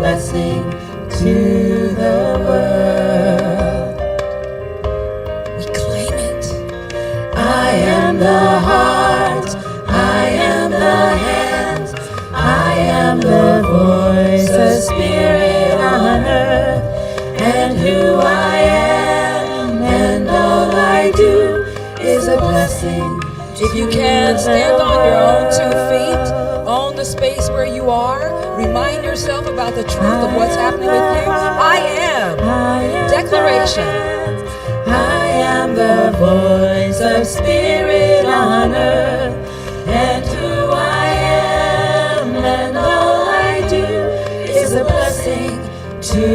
blessing to the world. We claim it. I am the heart, I am the hands, I am the voice, the spirit on earth, and who I am, and all I do is a blessing. If you can, stand on your own 2 feet, own the space where you are. Remind yourself about the truth of what's happening with you. I am. Declaration. I am the voice of spirit on earth, and who I am, and all I do is a blessing to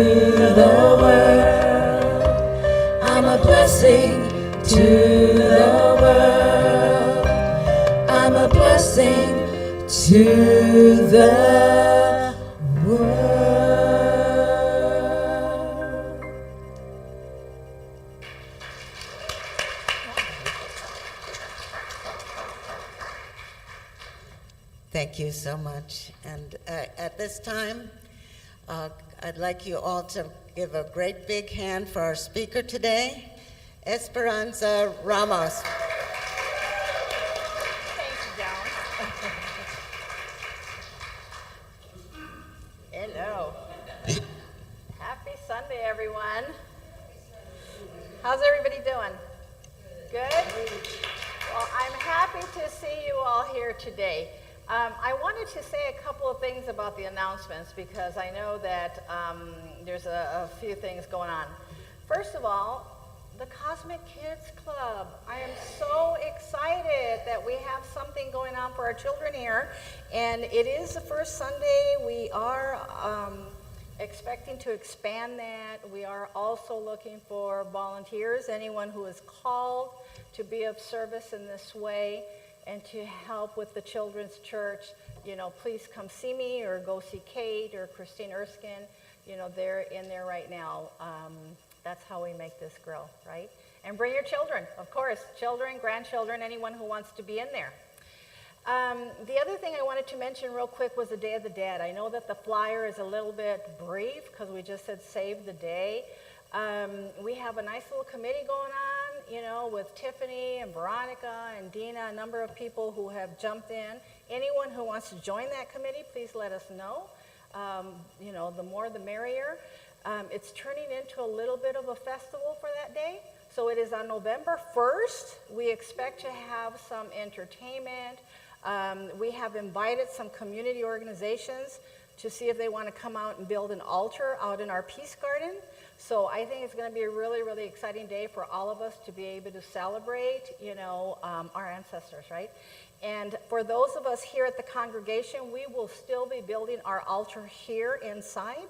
the world. I'm a blessing to the world. I'm a blessing to the world. Thank you so much. And at this time, I'd like you all to give a great big hand for our speaker today, Esperanza Ramos. Thank you, Joan. Hello. Happy Sunday, everyone. How's everybody doing? Good? Well, I'm happy to see you all here today. I wanted to say a couple of things about the announcements because I know that there's a few things going on. First of all, the Cosmic Kids Club. I am so excited that we have something going on for our children here, and it is the first Sunday. We are expecting to expand that. We are also looking for volunteers, anyone who is called to be of service in this way and to help with the children's church. You know, please come see me or go see Kate or Christine Erskine. You know, they're in there right now. That's how we make this grow, right? And bring your children, of course, children, grandchildren, anyone who wants to be in there. The other thing I wanted to mention real quick was the Day of the Dead. I know that the flyer is a little bit brief because we just said save the day. We have a nice little committee going on, you know, with Tiffany and Veronica and Dina, a number of people who have jumped in. Anyone who wants to join that committee, please let us know. You know, the more the merrier. It's turning into a little bit of a festival for that day. So it is on November 1st. We expect to have some entertainment. We have invited some community organizations to see if they want to come out and build an altar out in our Peace Garden. So I think it's going to be a really, really exciting day for all of us to be able to celebrate, you know, our ancestors, right? And for those of us here at the congregation, we will still be building our altar here inside.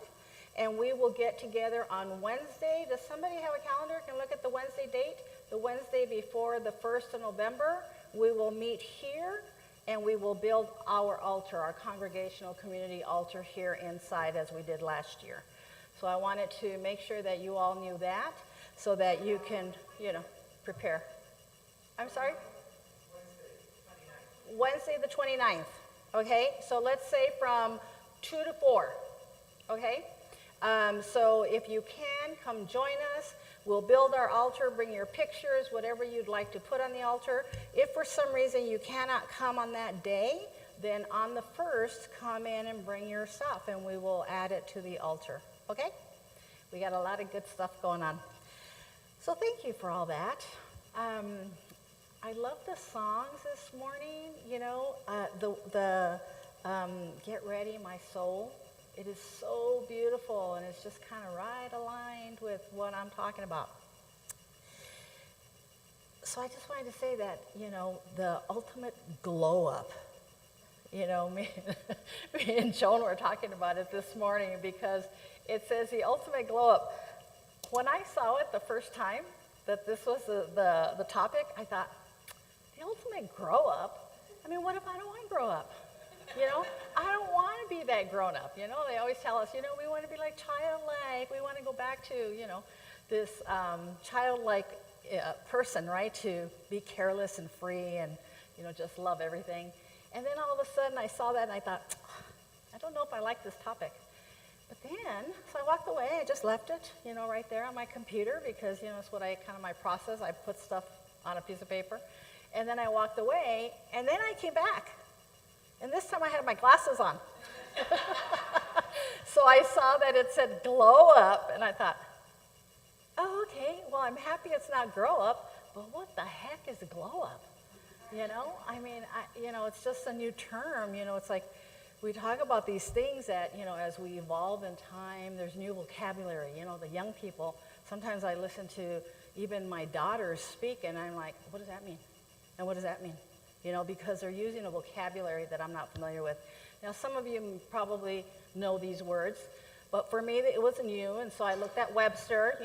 And we will get together on Wednesday. Does somebody have a calendar? Can look at the Wednesday date? The Wednesday before the 1st of November, we will meet here and we will build our altar, our congregational community altar here inside as we did last year. So I wanted to make sure that you all knew that so that you can, you know, prepare. I'm sorry? Wednesday the 29th. Okay? So let's say from 2 to 4. Okay? So if you can, come join us. We'll build our altar, bring your pictures, whatever you'd like to put on the altar. If for some reason you cannot come on that day, then on the 1st, come in and bring your stuff, and we will add it to the altar. Okay? We got a lot of good stuff going on. So thank you for all that. I love the songs this morning, you know, the Get Ready, My Soul. It is so beautiful, and it's just kind of right aligned with what I'm talking about. So I just wanted to say that, you know, the ultimate glow-up, you know, me and Joan were talking about it this morning because it says the ultimate glow-up. When I saw it the first time, that this was the topic, I thought, the ultimate grow-up? I mean, what if I don't want to grow up? You know, I don't want to be that grown up. You know, they always tell us, you know, we want to be like childlike. We want to go back to, you know, this childlike person, right? To be careless and free and, you know, just love everything. And then all of a sudden I saw that and I thought, I don't know if I like this topic. But then, so I walked away. I just left it, right there on my computer because, it's what my process. I put stuff on a piece of paper. And then I walked away, and then I came back. And this time I had my glasses on. So I saw that it said glow up, and I thought, oh, okay, well, I'm happy it's not grow up, but what the heck is glow up? It's just a new term. It's like we talk about these things that, as we evolve in time, there's new vocabulary. The young people, sometimes I listen to even my daughters speak, and I'm like, what does that mean? And what does that mean? Because they're using a vocabulary that I'm not familiar with. Now, some of you probably know these words, but for me, it wasn't new, and so I looked at Webster,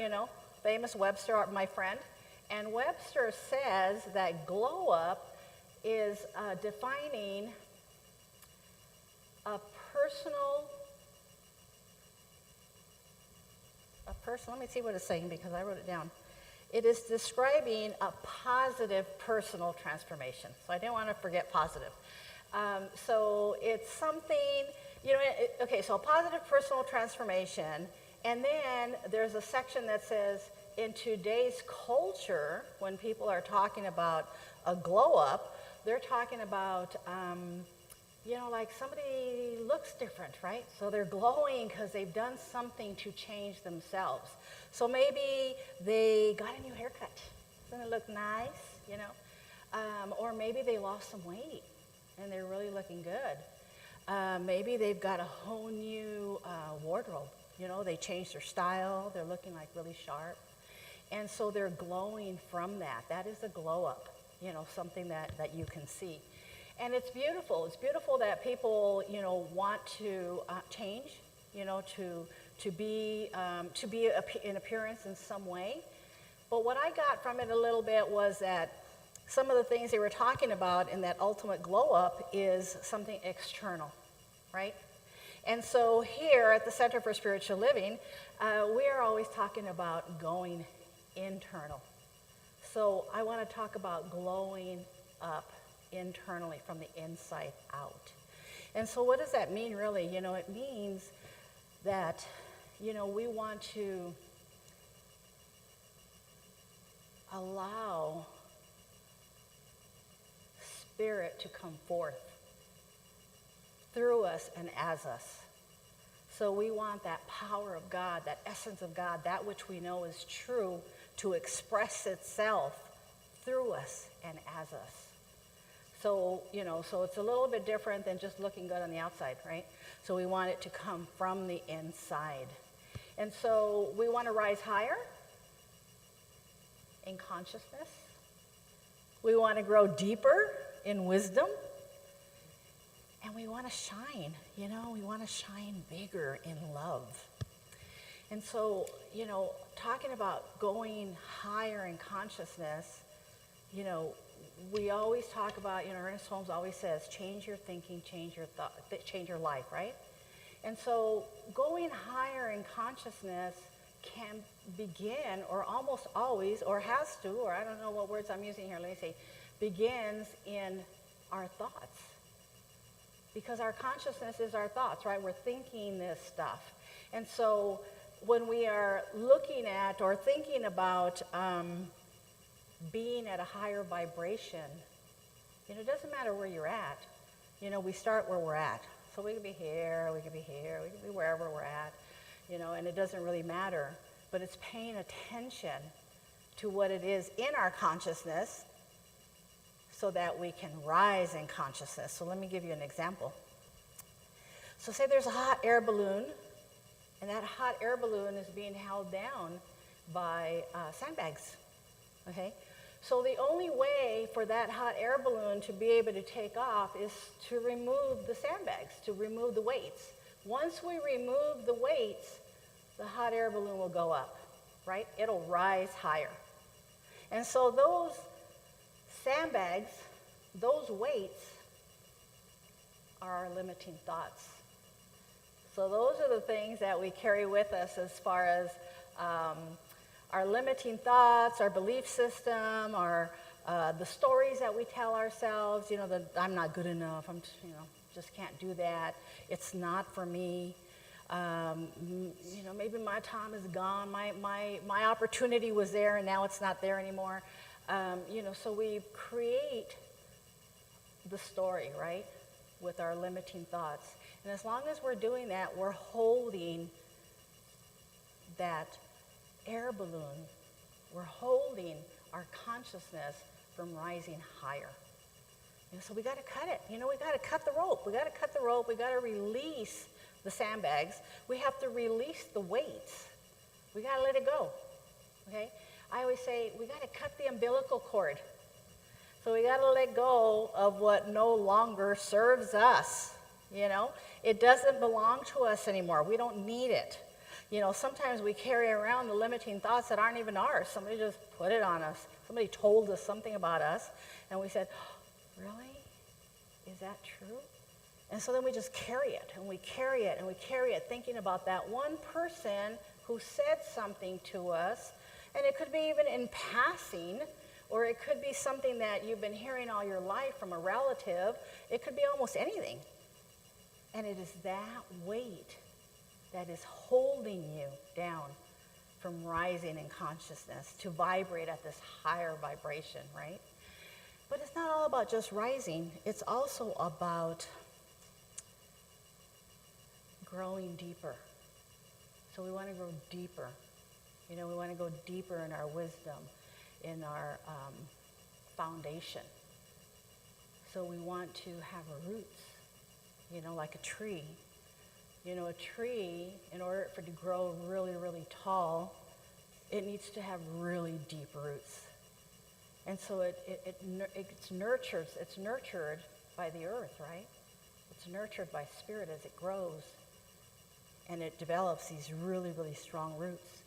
famous Webster, my friend, and Webster says that glow up is defining a personal, let me see what it's saying because I wrote it down. It is describing a positive personal transformation. So I didn't want to forget positive. So it's something, so a positive personal transformation, and then there's a section that says, in today's culture, when people are talking about a glow up, they're talking about, like somebody looks different, right? So they're glowing because they've done something to change themselves. So maybe they got a new haircut. Doesn't it look nice, or maybe they lost some weight and they're really looking good. Maybe they've got a whole new wardrobe. They changed their style. They're looking like really sharp. And so they're glowing from that. That is a glow up, something that you can see. And it's beautiful. It's beautiful that people, want to change, to be in appearance in some way. But what I got from it a little bit was that some of the things they were talking about in that ultimate glow up is something external, right? And so here at the Center for Spiritual Living, we are always talking about going internal. So I want to talk about glowing up internally from the inside out. And so what does that mean really? It means that, we want to allow Spirit to come forth through us and as us. So we want that power of God, that essence of God, that which we know is true, to express itself through us and as us. So, so it's a little bit different than just looking good on the outside, right? So we want it to come from the inside. And so we want to rise higher in consciousness. We want to grow deeper in wisdom. And we want to shine, we want to shine bigger in love. And so, talking about going higher in consciousness, we always talk about, Ernest Holmes always says, change your thinking, change your thought, change your life, right? And so going higher in consciousness can begin, or almost always, or has to, or I don't know what words I'm using here, let me say, begins in our thoughts. Because our consciousness is our thoughts, right? We're thinking this stuff. And so when we are looking at or thinking about being at a higher vibration, it doesn't matter where you're at. We start where we're at. So we could be here, we could be here, we could be wherever we're at, and it doesn't really matter. But it's paying attention to what it is in our consciousness so that we can rise in consciousness. So let me give you an example. So say there's a hot air balloon, and that hot air balloon is being held down by sandbags, okay? So the only way for that hot air balloon to be able to take off is to remove the sandbags, to remove the weights. Once we remove the weights, the hot air balloon will go up, right? It'll rise higher. And so those sandbags, those weights, are our limiting thoughts. So those are the things that we carry with us as far as our limiting thoughts, our belief system, our the stories that we tell ourselves. That I'm not good enough. I'm, just can't do that. It's not for me. Maybe my time is gone. My opportunity was there and now it's not there anymore. So we create the story, right, with our limiting thoughts. And as long as we're doing that, we're holding that air balloon. We're holding our consciousness from rising higher. So we got to cut it. We got to cut the rope. We got to cut the rope. We got to release the sandbags. We have to release the weights. We got to let it go. Okay? I always say we got to cut the umbilical cord. So we got to let go of what no longer serves us. It doesn't belong to us anymore. We don't need it. Sometimes we carry around the limiting thoughts that aren't even ours. Somebody just put it on us. Somebody told us something about us, and we said, really? Is that true? And so then we just carry it, and we carry it, and we carry it, thinking about that one person who said something to us, and it could be even in passing, or it could be something that you've been hearing all your life from a relative. It could be almost anything. And it is that weight that is holding you down from rising in consciousness to vibrate at this higher vibration, right? But it's not all about just rising. It's also about growing deeper. So we want to grow deeper. We want to go deeper in our wisdom, in our foundation. So we want to have roots, like a tree. A tree, in order for it to grow really, really tall, it needs to have really deep roots. And so it's nurtured by the earth, right? It's nurtured by spirit as it grows. And it develops these really, really strong roots.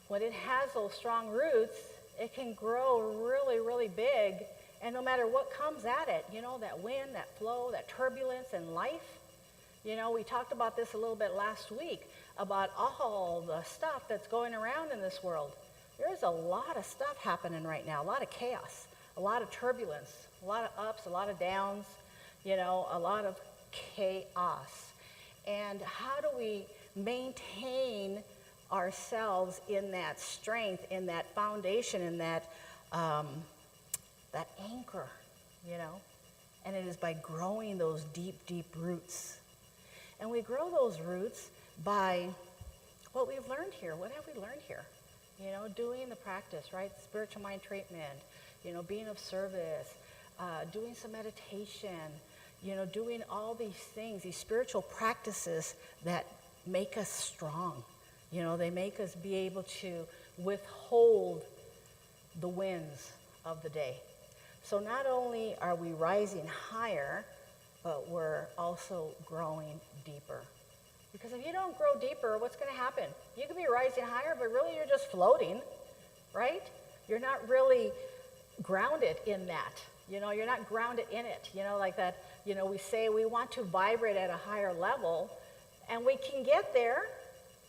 When it has those strong roots, it can grow really, really big. And no matter what comes at it, that wind, that flow, that turbulence in life, we talked about this a little bit last week, about all the stuff that's going around in this world. There's a lot of stuff happening right now, a lot of chaos, a lot of turbulence, a lot of ups, a lot of downs, a lot of chaos. And how do we maintain ourselves in that strength, in that foundation, in that anchor, And it is by growing those deep, deep roots. And we grow those roots by what we've learned here. What have we learned here? Doing the practice, right? Spiritual mind treatment, being of service, doing some meditation, doing all these things, these spiritual practices that make us strong. They make us be able to withhold the winds of the day. So not only are we rising higher, but we're also growing deeper. Because if you don't grow deeper, what's going to happen? You could be rising higher, but really you're just floating, right? You're not really grounded in that. You're not grounded in it. Like that, we say we want to vibrate at a higher level, and we can get there,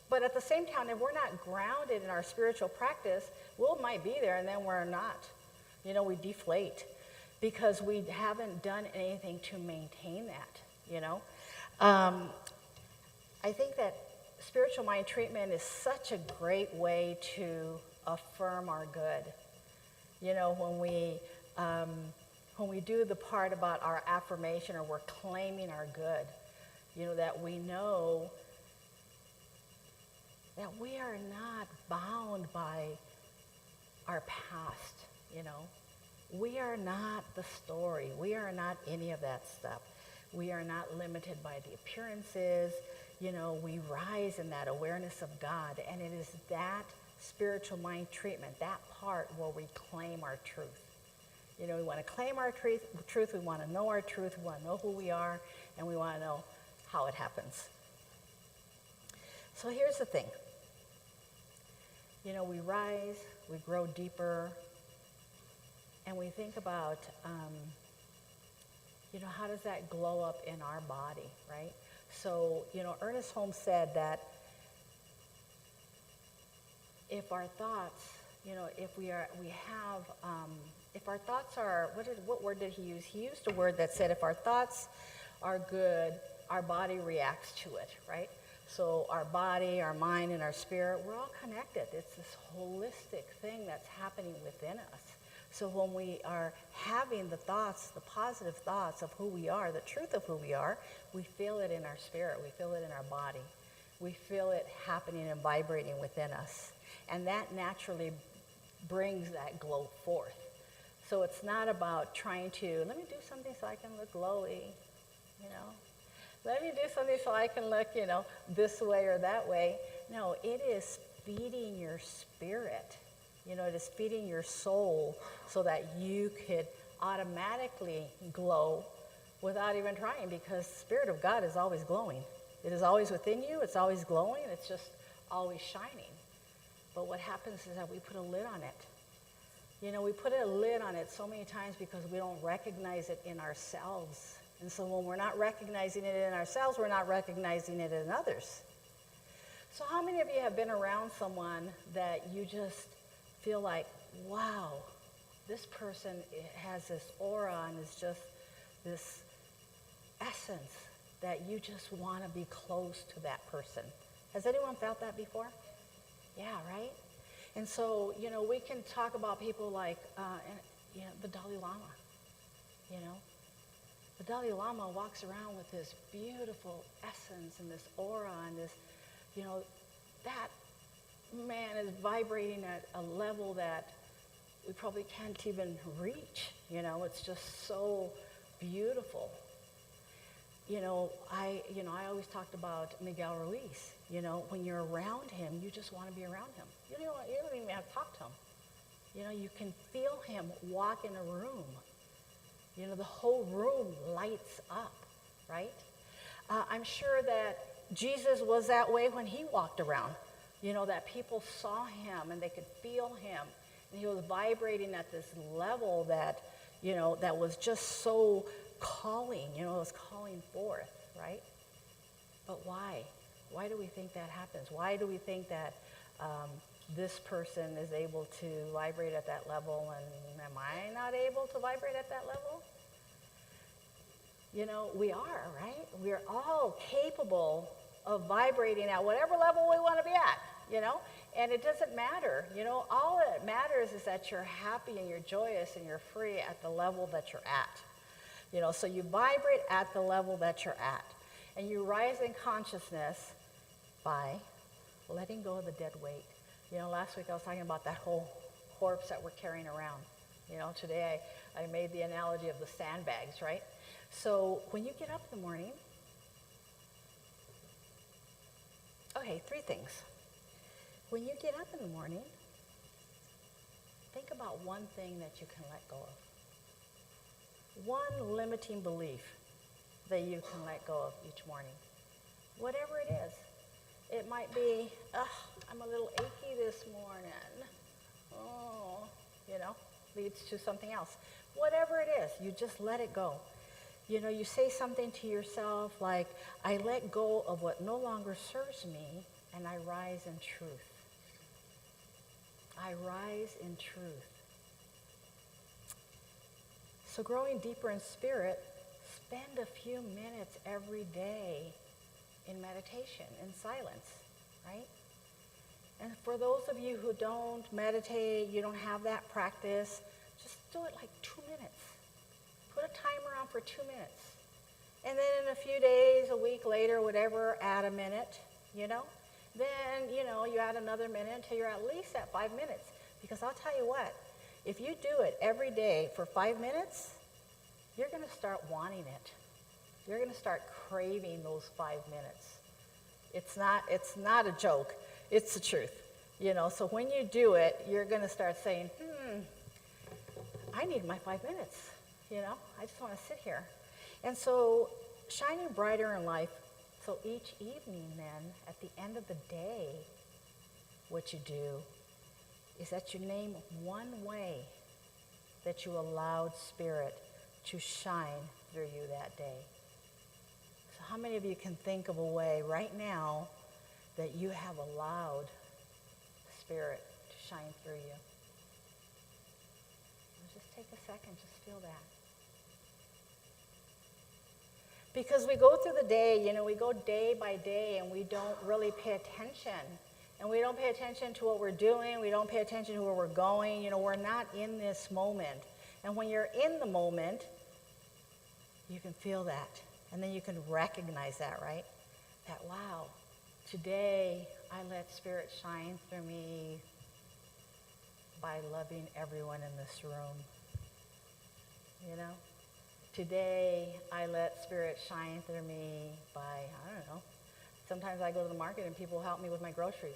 but at the same time, if we're not grounded in our spiritual practice, we might be there, and then we're not. We deflate because we haven't done anything to maintain that, I think that spiritual mind treatment is such a great way to affirm our good. When we do the part about our affirmation, or we're claiming our good, that we know that we are not bound by our past, We are not the story. We are not any of that stuff. We are not limited by the appearances. We rise in that awareness of God, and it is that spiritual mind treatment, that part where we claim our truth. We want to claim our truth, we want to know our truth, we want to know who we are, and we want to know how it happens. So here's the thing. We rise, we grow deeper, and we think about, how does that glow up in our body, right? So, Ernest Holmes said that if our thoughts, if our thoughts are, what word did he use? He used a word that said if our thoughts are good, our body reacts to it, right? So our body, our mind, and our spirit, we're all connected. It's this holistic thing that's happening within us. So when we are having the thoughts, the positive thoughts of who we are, the truth of who we are, we feel it in our spirit. We feel it in our body. We feel it happening and vibrating within us. And that naturally brings that glow forth. So it's not about trying to, let me do something so I can look glowy, you know. Let me do something so I can look, you know, this way or that way. No, it is feeding your spirit. You know, it is feeding your soul so that you could automatically glow without even trying, because the Spirit of God is always glowing. It is always within you. It's always glowing. It's just always shining. But what happens is that we put a lid on it. You know, we put a lid on it so many times because we don't recognize it in ourselves. And so when we're not recognizing it in ourselves, we're not recognizing it in others. So how many of you have been around someone that you just feel like, wow, this person has this aura and is just this essence that you just want to be close to that person? Has anyone felt that before? Yeah, right? And so, you know, we can talk about people like, the Dalai Lama, you know. The Dalai Lama walks around with this beautiful essence and this aura and this, you know, that man is vibrating at a level that we probably can't even reach. You know, it's just so beautiful. You know, I always talked about Miguel Ruiz. You know, when you're around him, you just want to be around him. You don't even have to talk to him. You know, you can feel him walk in a room. You know, the whole room lights up, right? I'm sure that Jesus was that way when he walked around. You know, that people saw him and they could feel him. And he was vibrating at this level that, you know, that was just so calling. You know, it was calling forth, right? But why? Why do we think that happens? Why do we think that this person is able to vibrate at that level, and am I not able to vibrate at that level? You know, we are, right? We're all capable of vibrating at whatever level we want to be at, you know? And it doesn't matter, you know? All that matters is that you're happy and you're joyous and you're free at the level that you're at. You know, so you vibrate at the level that you're at. And you rise in consciousness by letting go of the dead weight. You know, last week I was talking about that whole corpse that we're carrying around. You know, today I made the analogy of the sandbags, right? So when you get up in the morning, okay, 3 things. When you get up in the morning, think about one thing that you can let go of. One limiting belief that you can let go of each morning. Whatever it is. It might be, I'm a little achy this morning. Oh, you know, leads to something else. Whatever it is, you just let it go. You know, you say something to yourself like, I let go of what no longer serves me, and I rise in truth. I rise in truth. So growing deeper in spirit, spend a few minutes every day in meditation, in silence, right? And for those of you who don't meditate, you don't have that practice, just do it like 2 minutes. Put a timer on for 2 minutes. And then in a few days, a week later, whatever, add a minute, you know? Then, you know, you add another minute until you're at least at 5 minutes. Because I'll tell you what, if you do it every day for 5 minutes, you're going to start wanting it. You're going to start craving those 5 minutes. It's not a joke. It's the truth. You know, so when you do it, you're going to start saying, I need my 5 minutes. You know, I just want to sit here. And so shining brighter in life. So each evening then, at the end of the day, what you do is that you name one way that you allowed spirit to shine through you that day. So how many of you can think of a way right now that you have allowed spirit to shine through you? Just take a second, just feel that. Because we go through the day, we go day by day and we don't really pay attention. And we don't pay attention to what we're doing. We don't pay attention to where we're going. We're not in this moment. And when you're in the moment, you can feel that. And then you can recognize that, right? That, wow, today I let Spirit shine through me by loving everyone in this room. Today I let Spirit shine through me by, I don't know, sometimes I go to the market and people help me with my groceries,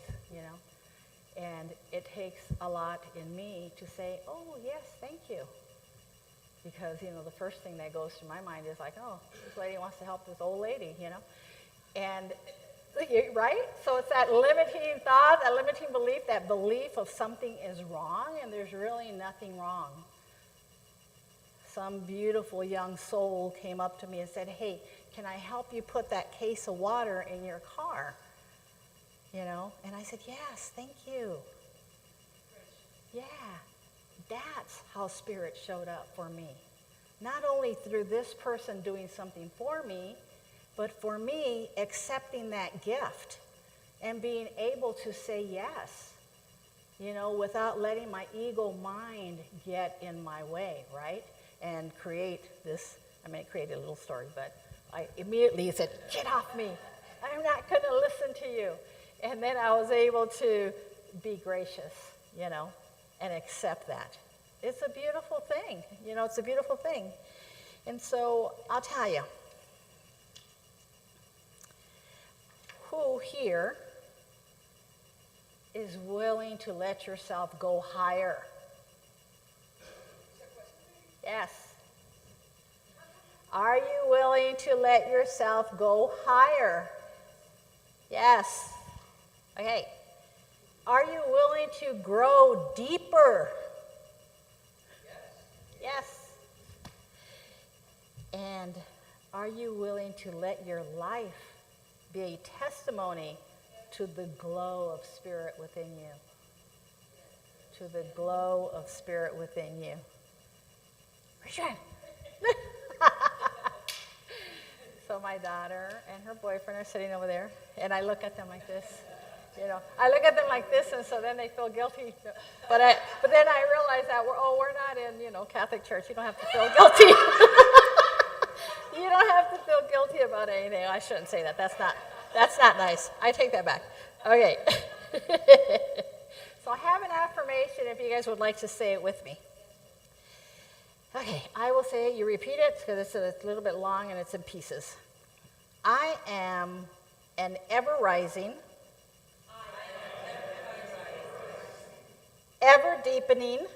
And it takes a lot in me to say, oh, yes, thank you. Because, the first thing that goes through my mind is like, oh, this lady wants to help this old lady, And, right? So it's that limiting thought, that limiting belief, that belief of something is wrong, and there's really nothing wrong. Some beautiful young soul came up to me and said, hey, can I help you put that case of water in your car? And I said, yes, thank you. Yeah, that's how Spirit showed up for me. Not only through this person doing something for me, but for me accepting that gift and being able to say yes, without letting my ego mind get in my way, right? And create this, it created a little story, but I immediately said, get off me. I'm not going to listen to you. And then I was able to be gracious, and accept that. It's a beautiful thing. It's a beautiful thing. And so I'll tell you, who here is willing to let yourself go higher? Yes. Are you willing to let yourself go higher? Yes. Okay. Are you willing to grow deeper? Yes. And are you willing to let your life be a testimony to the glow of Spirit within you? To the glow of Spirit within you. Richard. So my daughter and her boyfriend are sitting over there, and I look at them like this. I look at them like this, and so then they feel guilty. But then I realize that we're not in Catholic church. You don't have to feel guilty. You don't have to feel guilty about anything. I shouldn't say that. That's not nice. I take that back. Okay. So I have an affirmation. If you guys would like to say it with me. Okay, I will say it. You repeat it because it's a little bit long and it's in pieces. I am an ever-rising, ever-deepening,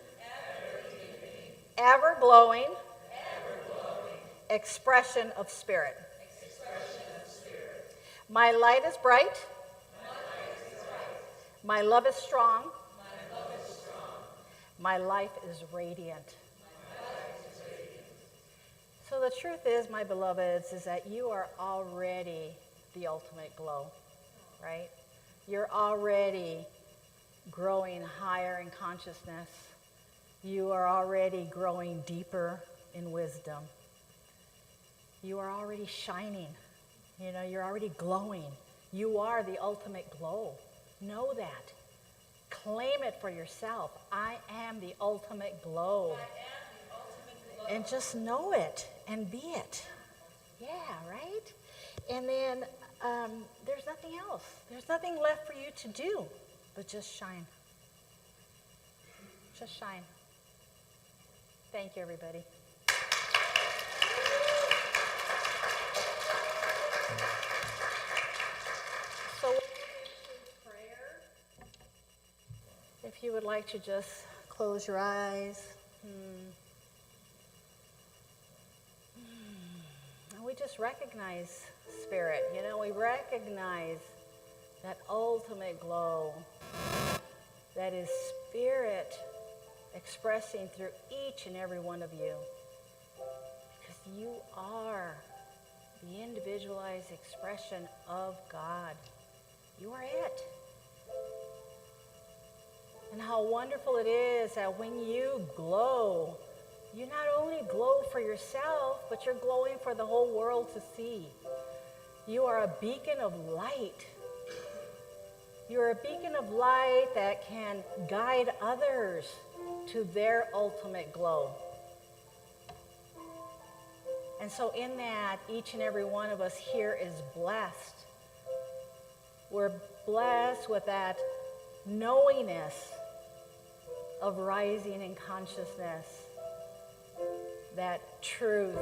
ever-glowing expression of Spirit. My light is bright. My love is strong. My life is radiant. So the truth is, my beloveds, is that you are already the ultimate glow, right? You're already growing higher in consciousness. You are already growing deeper in wisdom. You are already shining. You're already glowing. You are the ultimate glow. Know that. Claim it for yourself. I am the ultimate glow. And just know it and be it. Yeah, right? And then there's nothing else. There's nothing left for you to do but just shine. Just shine. Thank you, everybody. So we'll move into prayer. If you would like to just close your eyes. And we just recognize Spirit. We recognize that ultimate glow that is Spirit expressing through each and every one of you. Because you are the individualized expression of God. You are it. And how wonderful it is that when you glow, you not only glow for yourself, but you're glowing for the whole world to see. You are a beacon of light. You're a beacon of light that can guide others to their ultimate glow. And so in that, each and every one of us here is blessed. We're blessed with that knowingness of rising in consciousness, that truth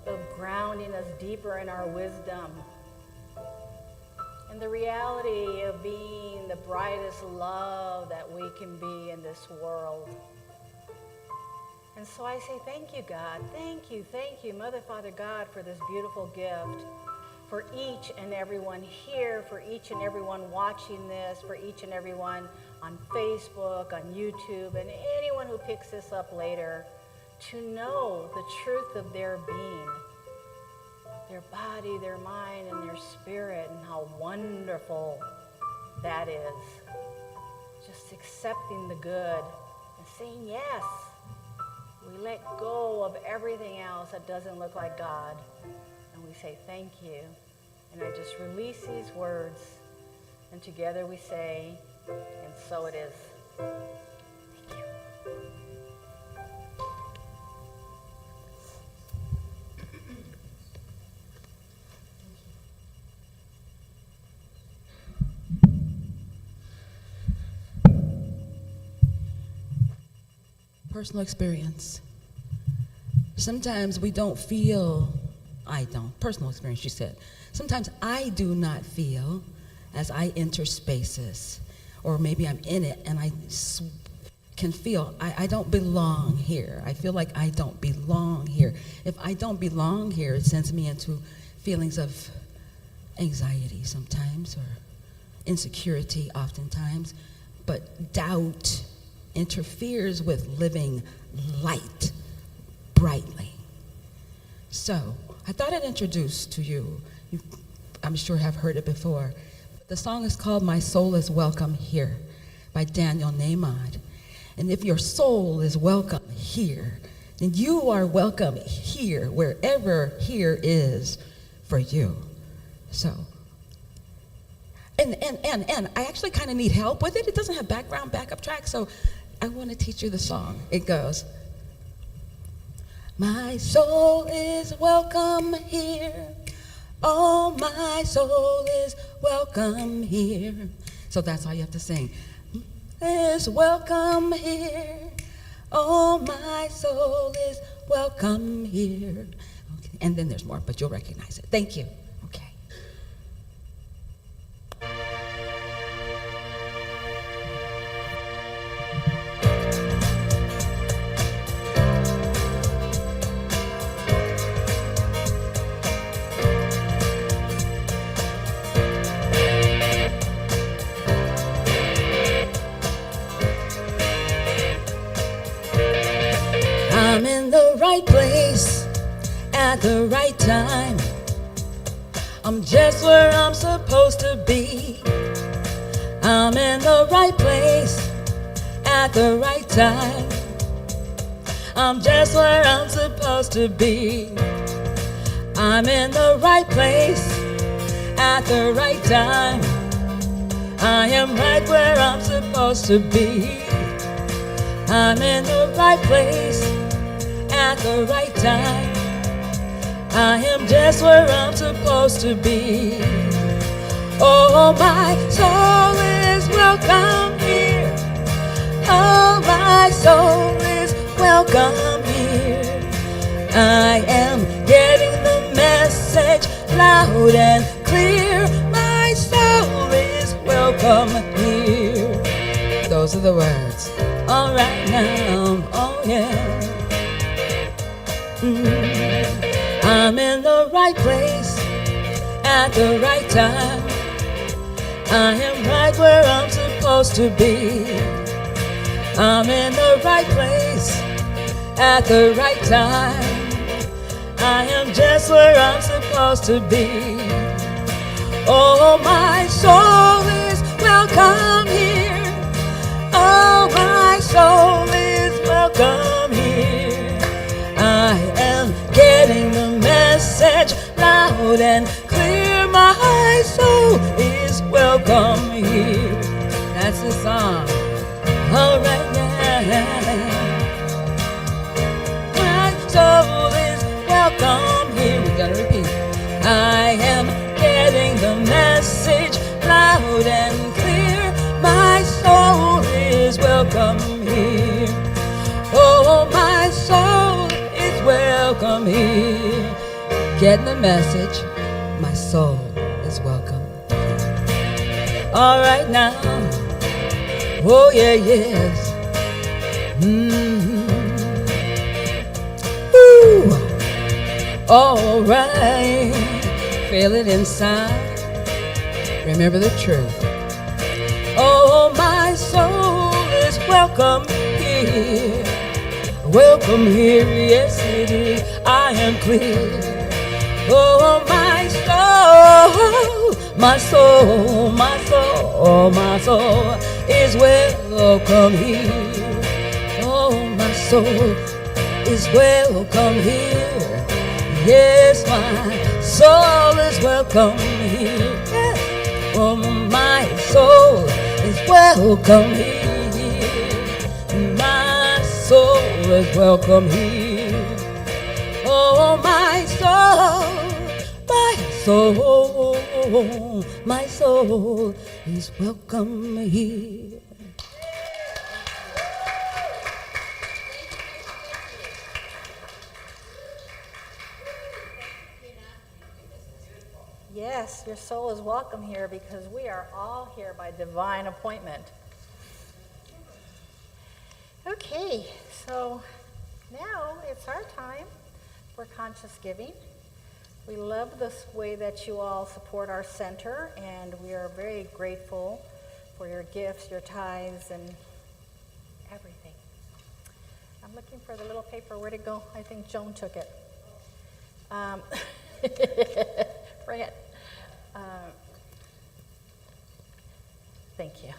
of grounding us deeper in our wisdom, and the reality of being the brightest love that we can be in this world. And so I say thank you, God. Thank you, Mother, Father, God, for this beautiful gift, for each and everyone here, for each and everyone watching this, for each and everyone on Facebook, on YouTube, and anyone who picks this up later, to know the truth of their being, their body, their mind, and their spirit, and how wonderful that is. Just accepting the good and saying yes. We let go of everything else that doesn't look like God, and we say thank you. And I just release these words, and together we say, and so it is. Thank you. Personal experience. Sometimes we don't feel, personal experience, she said. Sometimes I do not feel as I enter spaces, or maybe I'm in it and I can feel I don't belong here. I feel like I don't belong here. If I don't belong here, it sends me into feelings of anxiety sometimes, or insecurity oftentimes, but doubt interferes with living light brightly. So I thought I'd introduce to you, I'm sure have heard it before. The song is called My Soul is Welcome Here by Daniel Nahmad. And if your soul is welcome here, then you are welcome here, wherever here is for you. So, and I actually kind of need help with it. It doesn't have backup track, so I want to teach you the song. It goes, my soul is welcome here. Oh, my soul is welcome here. So that's all you have to sing. Is welcome here. Oh, my soul is welcome here. Okay. And then there's more, but you'll recognize it. Thank you. Okay. I'm in the right place at the right time. I'm just where I'm supposed to be. I'm in the right place at the right time. I'm just where I'm supposed to be. I'm in the right place at the right time. I am right where I'm supposed to be. I'm in the right place at the right time. I am just where I'm supposed to be. Oh, my soul is welcome here. Oh, my soul is welcome here. I am getting the message loud and clear. My soul is welcome here. Those are the words. All right now, oh yeah. I'm in the right place at the right time. I am right where I'm supposed to be. I'm in the right place at the right time. I am just where I'm supposed to be. Oh, my soul is welcome here. Oh, my soul is welcome here. getting the message loud and clear. My soul is welcome here. That's the song. All right now. My soul is welcome here. We gotta repeat. I am getting the message loud and clear. My soul is welcome here. Oh, my soul is welcome here. Getting the message. My soul is welcome. All right now. Oh, yeah, yes. Ooh. All right. Feel it inside. Remember the truth. Oh, my soul is welcome here. Welcome here, yes it is. I am clear. Oh, my soul, my soul, my soul, my soul is welcome here. Oh, my soul is welcome here. Yes, my soul is welcome here. Yes. Oh, my soul is welcome here. My soul is welcome here. Oh, my soul, my soul, my soul is welcome here. Yes, your soul is welcome here because we are all here by divine appointment. Okay, so now it's our time for conscious giving. We love this way that you all support our center, and we are very grateful for your gifts, your tithes, and everything. I'm looking for the little paper. Where'd it go? I think Joan took it. Bring it. Thank you.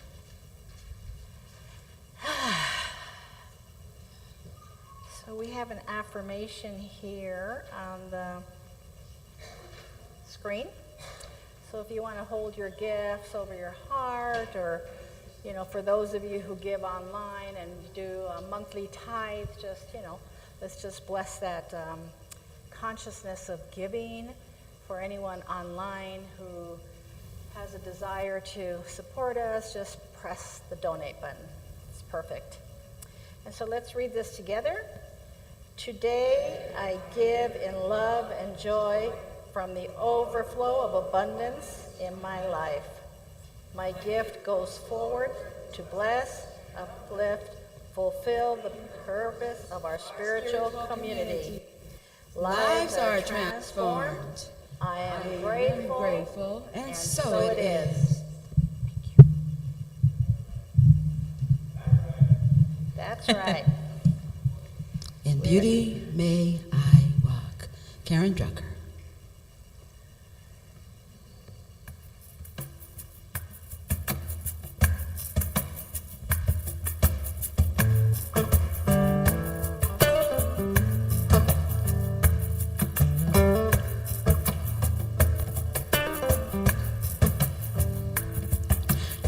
So we have an affirmation here on the screen. So if you want to hold your gifts over your heart, or, you know, for those of you who give online and do a monthly tithe, just, you know, let's just bless that consciousness of giving. For anyone online who has a desire to support us, just press the donate button. It's perfect. And so let's read this together. Today I give in love and joy from the overflow of abundance in my life. My gift goes forward to bless, uplift, fulfill the purpose of our spiritual community. Lives are transformed. I am Very grateful, and so it is. That's right. In beauty may I walk. Karen Drucker.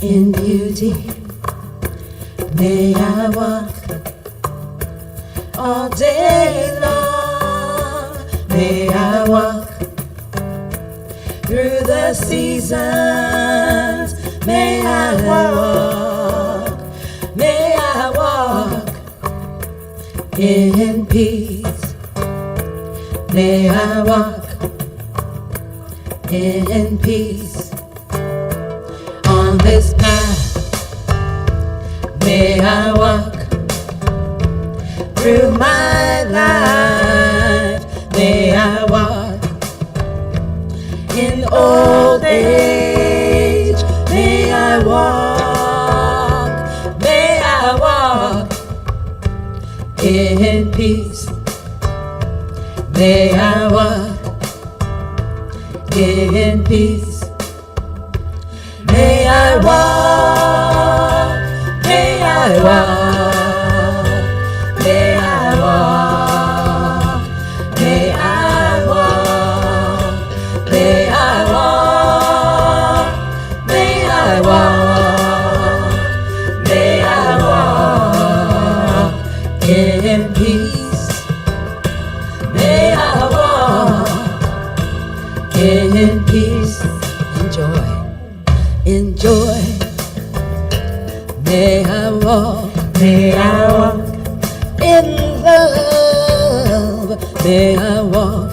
In beauty may I walk all day long. May I walk through the seasons. May I walk. May I walk in peace. May I walk in peace. On this path, may I walk through my life. May I walk in old age. May I walk. May I walk in peace. May I walk in peace. May I walk, may I walk, may I walk, may I in peace, in joy, in joy. May I walk in love. May I walk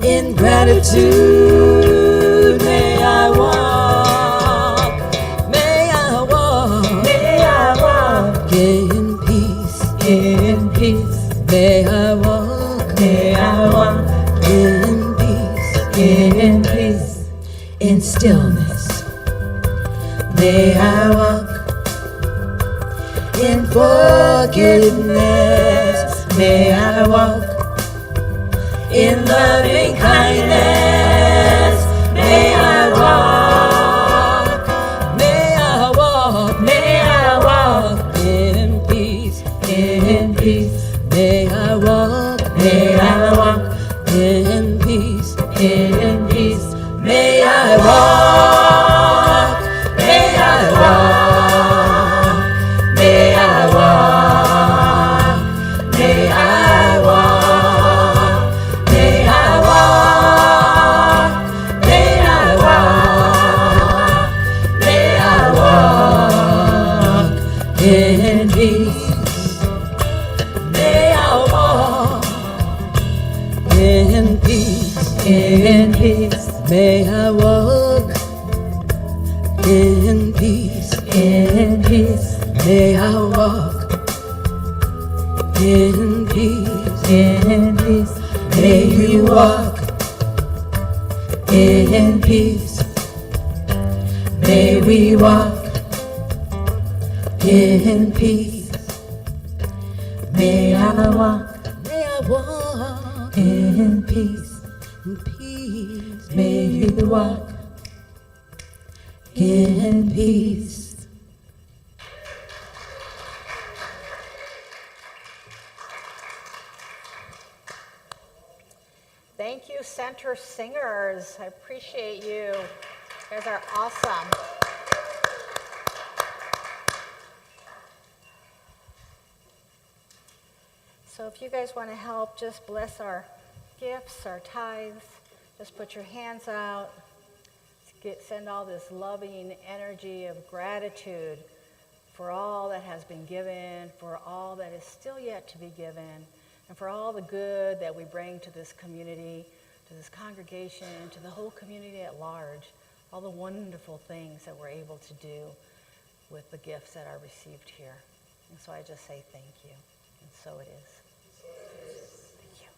in gratitude. May I walk in peace. May I walk in peace, in stillness. May I walk in forgiveness. May I walk in loving kindness. May I walk in peace. May I walk in peace. May I walk, may I walk, may I walk, may I walk, may I walk, may I walk, may I walk in peace. May I walk in peace. May I walk in peace. May I walk in peace. May you walk in peace. May we walk in peace. May I walk in peace. May you walk in peace. Thank you, center singers. I appreciate you. You guys are awesome. So if you guys want to help, just bless our gifts, our tithes. Just put your hands out. Send all this loving energy of gratitude for all that has been given, for all that is still yet to be given, and for all the good that we bring to this community, to this congregation, to the whole community at large, all the wonderful things that we're able to do with the gifts that are received here. And so I just say thank you. And so it is. Thank you.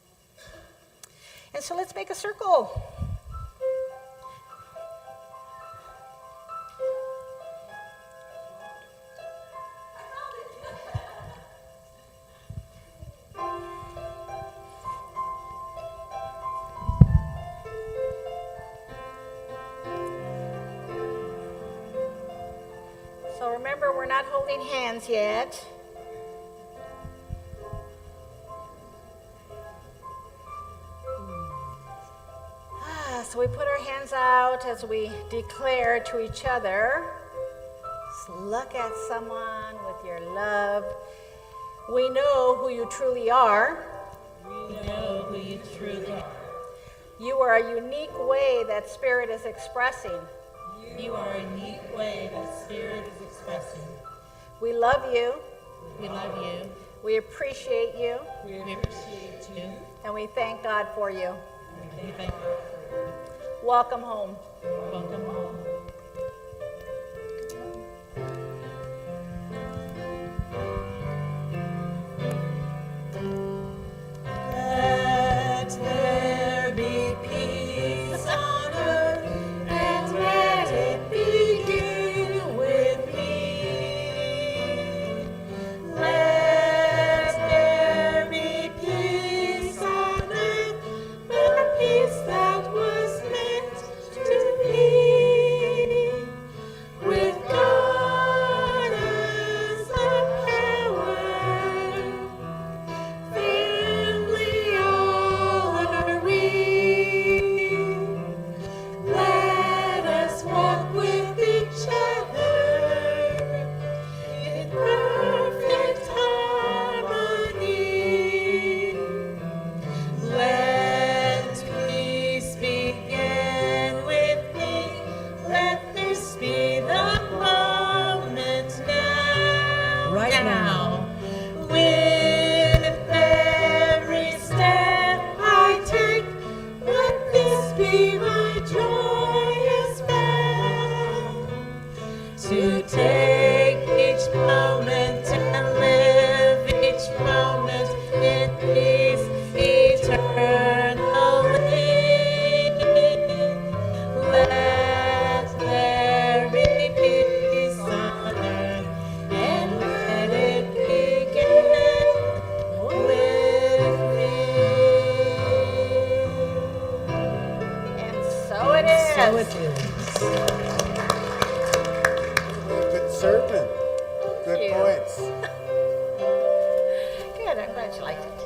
And so let's make a circle. So remember, we're not holding hands yet. So we put our hands out as we declare to each other. Just look at someone with your love. We know who you truly are. You are a unique way that Spirit is expressing. We love you. We appreciate you. And we thank God for you. Welcome home. Let there be peace on earth, and let it begin with me. Let there be peace on earth, the peace that was meant to be. it is. So it is. Good servant. Good you. points. Good, I'm glad you liked it.